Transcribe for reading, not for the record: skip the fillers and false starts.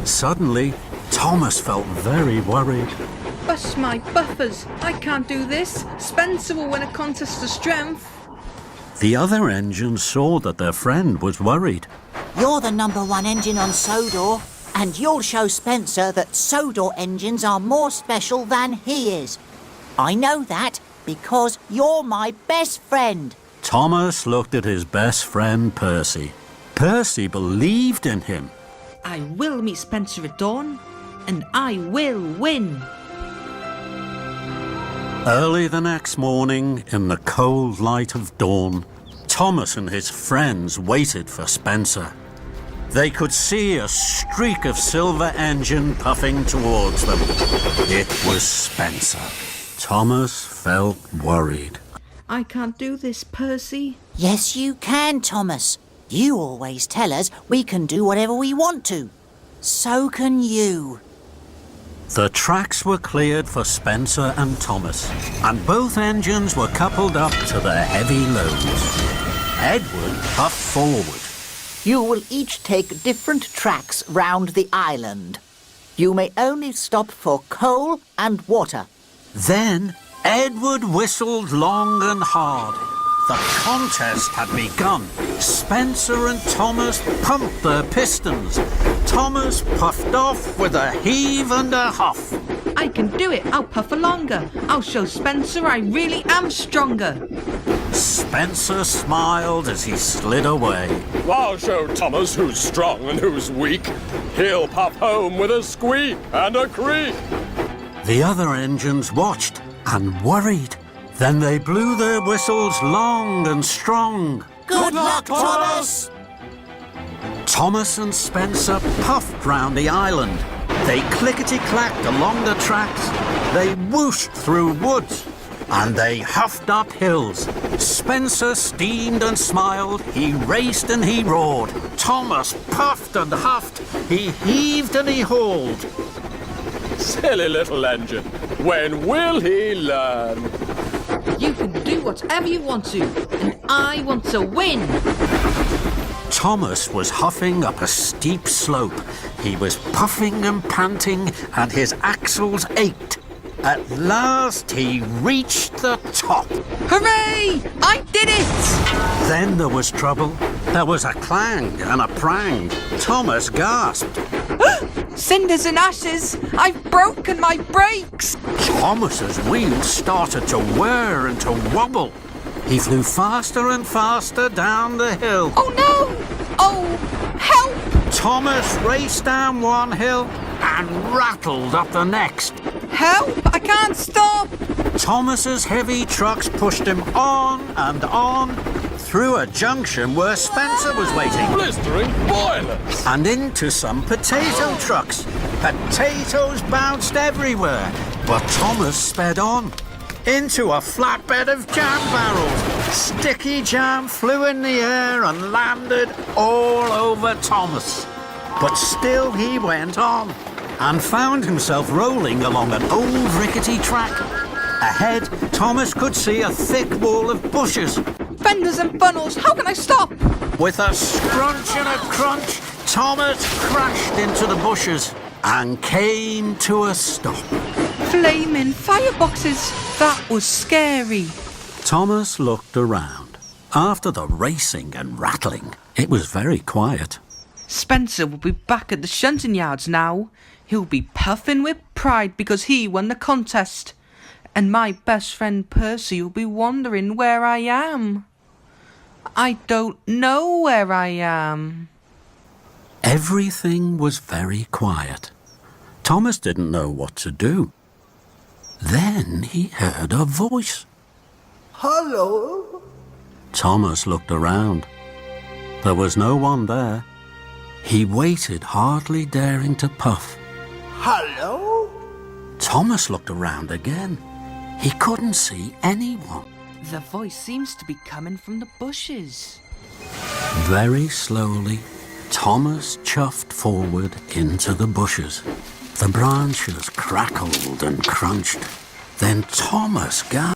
Suddenly, Thomas felt very worried. Bust my buffers. I can't do this. Spencer will win a contest for strength. The other engines saw that their friend was worried. You're the #1 engine on Sodor, and you'll show Spencer that Sodor engines are more special than he is. I know that because you're my best friend. Thomas looked at his best friend, Percy. Percy believed in him. I will meet Spencer at dawn, and I will win. Early the next morning, in the cold light of dawn, Thomas and his friends waited for Spencer. They could see a streak of silver engine puffing towards them. It was Spencer. Thomas felt worried. I can't do this, Percy. Yes, you can, Thomas. You always tell us we can do whatever we want to. So can you. The tracks were cleared for Spencer and Thomas, and both engines were coupled up to their heavy loads. Edward puffed forward. You will each take different tracks round the island. You may only stop for coal and water. Then Edward whistled long and hard. The contest had begun. Spencer and Thomas pumped their pistons. Thomas puffed off with a heave and a huff. I can do it. I'll puff for longer. I'll show Spencer I really am stronger. Spencer smiled as he slid away. I'll show Thomas who's strong and who's weak. He'll puff home with a squeak and a creak. The other engines watched and worried. Then they blew their whistles long and strong. Good luck, Thomas! Thomas and Spencer puffed round the island. They clickety-clacked along the tracks. They whooshed through woods. And they huffed up hills. Spencer steamed and smiled. He raced and he roared. Thomas puffed and huffed. He heaved and he hauled. Silly little engine. When will he learn? You can do whatever you want to, and I want to win. Thomas was huffing up a steep slope. He was puffing and panting, and his axles ached. At last he reached the top. Hooray! I did it! Then there was trouble. There was a clang and a prang. Thomas gasped. Cinders and ashes! I've broken my brakes! Thomas's wheels started to whir and to wobble. He flew faster and faster down the hill. Oh no! Oh, help! Thomas raced down one hill and rattled up the next. Help! I can't stop! Thomas's heavy trucks pushed him on and on through a junction where Spencer was waiting. Blistering boilers! And into some potato trucks. Potatoes bounced everywhere, but Thomas sped on. Into a flatbed of jam barrels. Sticky jam flew in the air and landed all over Thomas. But still he went on and found himself rolling along an old rickety track. Ahead, Thomas could see a thick wall of bushes. Fenders and funnels, how can I stop? With a scrunch and a crunch, Thomas crashed into the bushes and came to a stop. Flaming fireboxes! That was scary. Thomas looked around. After the racing and rattling, it was very quiet. Spencer will be back at the shunting yards now. He'll be puffing with pride because he won the contest. And my best friend Percy will be wondering where I am. I don't know where I am. Everything was very quiet. Thomas didn't know what to do. Then he heard a voice. Hello? Thomas looked around. There was no one there. He waited, hardly daring to puff. Hello? Thomas looked around again. He couldn't see anyone. The voice seems to be coming from the bushes. Very slowly, Thomas chuffed forward into the bushes. The branches crackled and crunched. Then Thomas gasped.